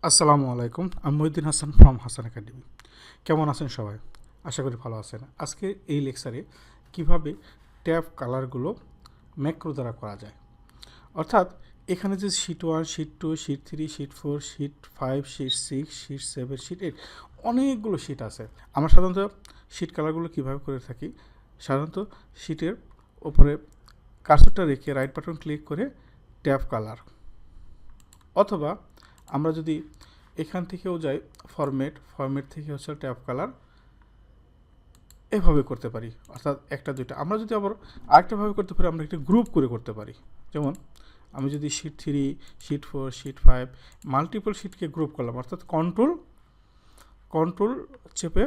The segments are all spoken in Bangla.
আসসালামু আলাইকুম। আমি মহিউদ্দিন হাসান ফ্রম হাসান একাডেমি। কেমন আছেন সবাই? আশা করি ভালো আছেন। আজকে এই লেকচারে কিভাবে ট্যাব কালারগুলো ম্যাক্রো দ্বারা করা যায়, অর্থাৎ এখানে যে sheet 1, sheet 2, sheet 3, sheet 4, sheet 5, sheet 6, sheet 7, sheet 8 অনেকগুলো শিট আছে। আমরা সাধারণত শিট কালারগুলো কীভাবে করে থাকি, সাধারণত শিটের ওপরে কার্সরটা রেখে রাইট বাটন ক্লিক করে ট্যাব কালার, অথবা আমরা যদি এখান থেকেও যাই ফরম্যাট থেকে হচ্ছে ট্যাব কালার, এভাবে করতে পারি। অর্থাৎ একটা দুইটা আমরা যদি আবার আরেকটাভাবে করতে পারি, আমরা একটা গ্রুপ করে করতে পারি। যেমন আমি যদি শিট 3, শিট 4, শিট 5 মাল্টিপল শিটকে গ্রুপ করলাম, অর্থাৎ কন্ট্রোল চেপে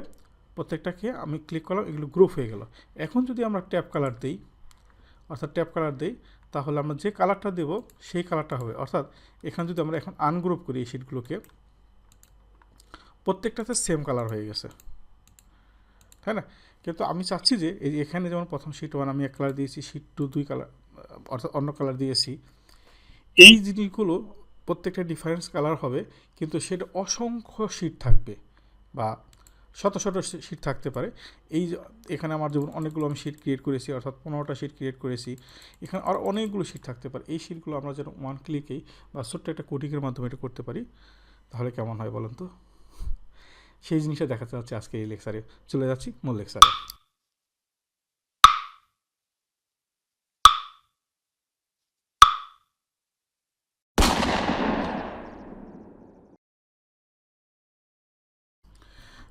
প্রত্যেকটাকে আমি ক্লিক করলাম, এগুলো গ্রুপ হয়ে গেল। এখন যদি আমরা ট্যাব কালার দিই, তাহলে আমরা যে কালারটা দেব সেই কালারটা হবে। অর্থাৎ এখানে যদি আমরা এখন আনগ্রুপ করি এই শিটগুলোকে, প্রত্যেকটাতে সেম কালার হয়ে গেছে, তাই না? কিন্তু আমি চাচ্ছি যে এই এখানে যেমন প্রথম শিট 1 আমি এক কালার দিয়েছি, শিট 2 দুই কালার অর্থাৎ অন্য কালার দিয়েছি। এই জিনিসগুলো প্রত্যেকটা ডিফারেন্স কালার হবে, কিন্তু সেটা অসংখ্য শিট থাকবে বা শত শত শিট থাকতে পারে। এখানে আমার যেমন অনেকগুলো আমি শিট ক্রিয়েট করেছি, অর্থাৎ 15টা শিট ক্রিয়েট করেছি। এখানে আরও অনেকগুলো শিট থাকতে পারে। এই শিটগুলো আমরা যেন ওয়ান ক্লিকেই বা ছোট্ট একটা কোডিংয়ের মাধ্যমে এটা করতে পারি, তাহলে কেমন হয় বলেন তো? সেই জিনিসটা দেখাতে যাচ্ছে আজকে এই লেকচারে। চলে যাচ্ছি মূল লেকচারে।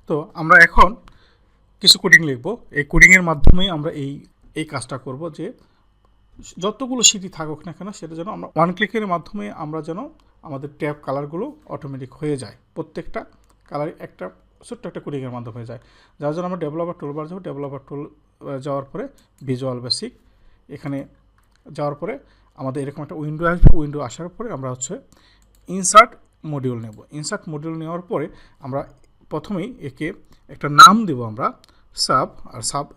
তো আমরা এখন কিছু কোডিং লিখব। এই কোডিংয়ের মাধ্যমেই আমরা এই কাজটা করব, যে যতগুলো শিটই থাকুক না কেন সেটা যেন আমরা ওয়ান ক্লিকের মাধ্যমে আমরা যেন আমাদের ট্যাব কালারগুলো অটোমেটিক হয়ে যায়। প্রত্যেকটা কালার একটা ছোট্ট একটা কোডিংয়ের মাধ্যমে হয়ে যায়। যার জন্য আমরা ডেভেলপার টুলবার যাব। ডেভেলপার টুল যাওয়ার পরে ভিজুয়াল বেসিক, এখানে যাওয়ার পরে আমাদের এরকম একটা উইন্ডো আসবে। উইন্ডো আসার পরে আমরা হচ্ছে ইনসার্ট মডিউল নেব। ইনসার্ট মডিউল নেওয়ার পরে আমরা প্রথমেই একে একটা নাম দেব, আমরা সাব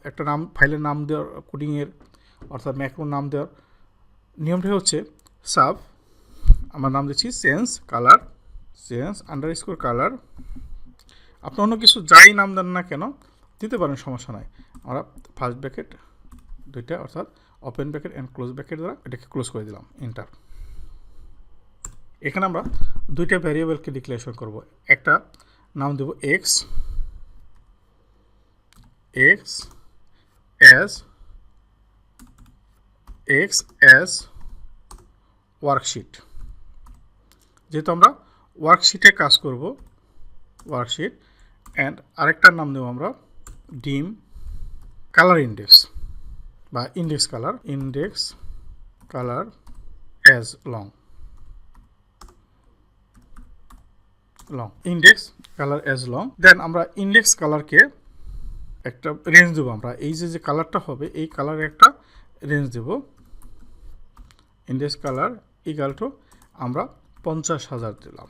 একটা নাম, ফাইলের নাম দেওয়ার, কোডিংয়ের অর্থাৎ ম্যাক্রো নাম দেওয়ার নিয়মটা হচ্ছে সাব, আমার নাম দিচ্ছি চেঞ্জ আন্ডারস্কোর কালার। আপনি অন্য কিছু যাই নাম দেন না কেন দিতে পারেন, সমস্যা নাই। আমরা ফার্স্ট ব্র্যাকেট দুইটা, অর্থাৎ open bracket and close bracket দ্বারা এটাকে ক্লোজ করে দিলাম, এন্টার। এখানে আমরা দুইটা ভ্যারিয়েবলকে ডিক্লারেশন করব। একটা নাম দেব এক্স অ্যাজ ওয়ার্কশিট, যেহেতু আমরা ওয়ার্কশিটে কাজ করব, ওয়ার্কশিট। অ্যান্ড আরেকটার নাম দেব আমরা ডিম কালার ইন্ডেক্স বা index color as long index color as long. Then আমরা ইন্ডেক্স কালারকে একটা রেঞ্জ দেবো। আমরা এই যে কালারটা হবে এই কালারে একটা রেঞ্জ দেব। ইন্ডেক্স কালার ইকুয়াল টু আমরা 50,000 দিলাম।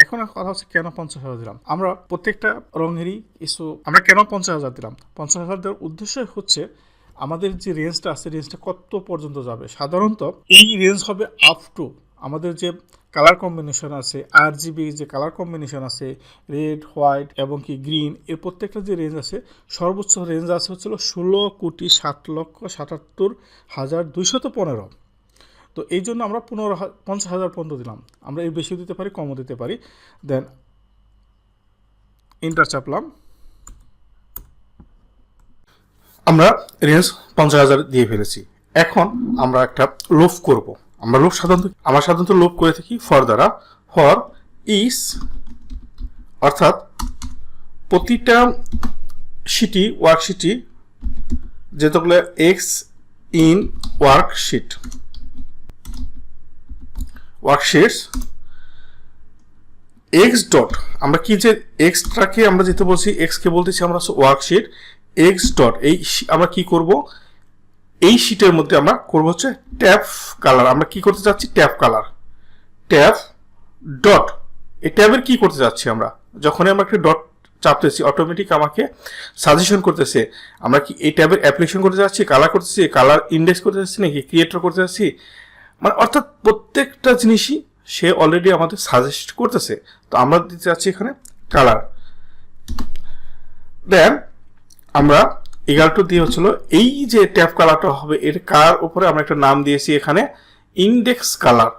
এখন কথা হচ্ছে কেন 50,000 দিলাম। আমরা প্রত্যেকটা রঙেরই আমরা কেন 50,000 দিলাম? 50,000 দেওয়ার উদ্দেশ্য হচ্ছে আমাদের যে রেঞ্জটা আছে, রেঞ্জটা কত পর্যন্ত যাবে। সাধারণত এই রেঞ্জ হবে আপ টু আমাদের যে কালার কম্বিনেশন আছে, RGB যে কালার কম্বিনেশন আছে, রেড, হোয়াইট এবং কি গ্রিন, এর প্রত্যেকটা যে রেঞ্জ আছে, সর্বোচ্চ রেঞ্জ আছে হচ্ছিল 16,07,77,215। তো এই জন্য আমরা 50,000 পর্যন্ত দিলাম। আমরা এর বেশিও দিতে পারি, কমও দিতে পারি। দেন এন্টার চাপলাম, আমরা রেঞ্জ 50,000 দিয়ে ফেলেছি। এখন আমরা একটা লুপ করব। আমরা সাধারণত লুপ করে থাকি ফর দ্বারা। ফর ইস, অর্থাৎ প্রতিটা ওয়ার্কশিটই যেগুলো এক্স ইন ওয়ার্কশিটস এক্স ডট, আমরা কি যে এক্সটাকে আমরা যেতে বলছি, এক্সকে বলতেছি আমরা ওয়ার্কশিট এক্স ডট। এই আমরা কি করব, এই শিটের মধ্যে আমরা করব হচ্ছে ট্যাব কালার। আমরা কি করতে চাচ্ছি, ট্যাব ডট। এই ট্যাবের কি করতে যাচ্ছি, আমরা যখনই আমরা একটা ডট চাপতেছি অটোমেটিক আমাকে সাজেশন করতেছে আমরা কি এই ট্যাবের অ্যাপ্লিকেশন করতে যাচ্ছি, কালার করতেছি, কালার ইন্ডেক্স করতে যাচ্ছি নাকি ক্রিয়েটর করতে যাচ্ছি। মানে অর্থাৎ প্রত্যেকটা জিনিসই সে অলরেডি আমাদের সাজেস্ট করতেছে। তো আমরা দিতে যাচ্ছি এখানে কালার, দেন আমরা ইকুয়াল টু দিয়ে হচ্ছিল এই যে ট্যাব কালারটা হবে এর কার উপরে আমরা একটা নাম দিয়েছি এখানে ইন্ডেক্স কালার,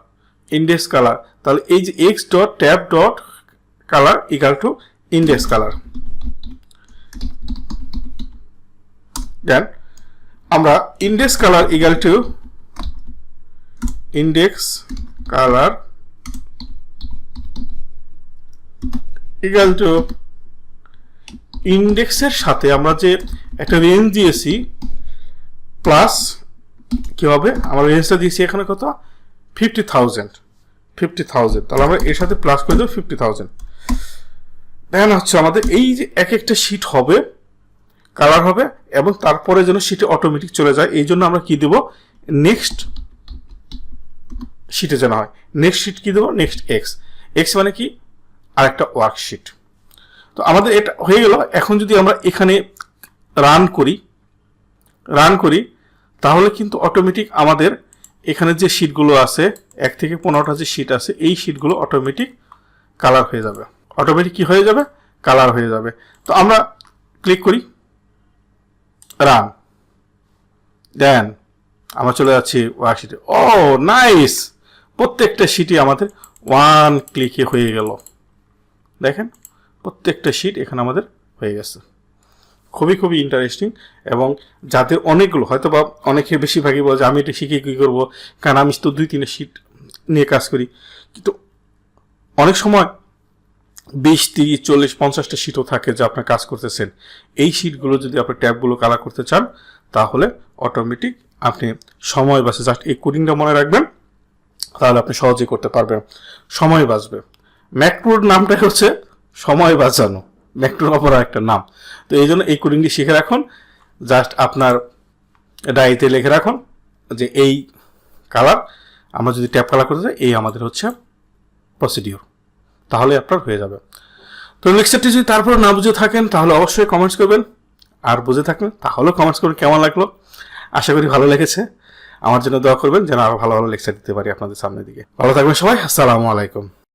ইন্ডেক্স কালার। তাহলে এই যে x dot tab dot color equal to index color. Then আমরা index colour equal to index colour equal to ইন্ডেক্সের সাথে আমরা যে একটা রেঞ্জ দিয়েছি প্লাস কি হবে, আমরা রেঞ্জটা দিয়েছি এখানে কত 50,000, তাহলে আমরা এর সাথে প্লাস করে দেবো 50,000। দেন হচ্ছে আমাদের এই যে এক একটা শিট হবে কালার হবে এবং তারপরে যেন শিটে অটোমেটিক চলে যায়, এই জন্য আমরা কি দেব নেক্সট শিটে যেন হয়। নেক্সট শিট কি দেবো, নেক্সট এক্স, এক্স মানে কি আরেকটা ওয়ার্কশিট। তো আমাদের এটা হয়ে গেল। এখন যদি আমরা এখানে রান করি তাহলে কিন্তু অটোমেটিক আমাদের এখানে যে শিটগুলো আছে 1 থেকে 15টা যে শিট আছে এই শিটগুলো অটোমেটিক কালার হয়ে যাবে, অটোমেটিক কি হয়ে যাবে, কালার হয়ে যাবে। তো আমরা ক্লিক করি রান, দেন আমরা চলে যাচ্ছি ওয়ার্কশিটে। ও নাইস, প্রত্যেকটা শিটই আমাদের ওয়ান ক্লিকে হয়ে গেল। দেখেন প্রত্যেকটা শিট এখানে আমাদের হয়ে গেছে। খুবই ইন্টারেস্টিং। এবং যাদের অনেকগুলো হয়তো বা অনেকে বেশিরভাগই বলে যে আমি এটা শিখে কী করবো, কারণ আমি তো 2-3 শিট নিয়ে কাজ করি। কিন্তু অনেক সময় 20, 30, 40, 50টা শিটও থাকে যে আপনার কাজ করতেছেন। এই শিটগুলো যদি আপনি ট্যাবগুলো কালার করতে চান তাহলে অটোমেটিক আপনি সময় বাঁচে। জাস্ট এই কোডিংটা মনে রাখবেন, তাহলে আপনি সহজেই করতে পারবেন, সময় বাঁচবে। ম্যাকপ্রোর নামটাই হচ্ছে সময় বাঁচানো, ম্যাকপ্রোর অপর একটা নাম। তো এই জন্য এই কোডিংটি শিখে রাখুন, জাস্ট আপনার ডায়েরিতে লিখে রাখুন যে এই কালার আমরা যদি ট্যাব কালার করতে চাই এই আমাদের হচ্ছে প্রসিডিওর, তাহলে আপনার হয়ে যাবে। তো লেকচারটি যদি তারপর না বুঝে থাকেন তাহলে অবশ্যই কমেন্টস করবেন, আর বুঝে থাকবেন তাহলেও কমেন্টস করবেন কেমন লাগলো। আশা করি ভালো লেগেছে। আমার জন্য দোয়া করবেন যেন আরও ভালো লেকচার দিতে পারি আপনাদের সামনের দিকে। ভালো থাকবেন সবাই, আসসালামু আলাইকুম।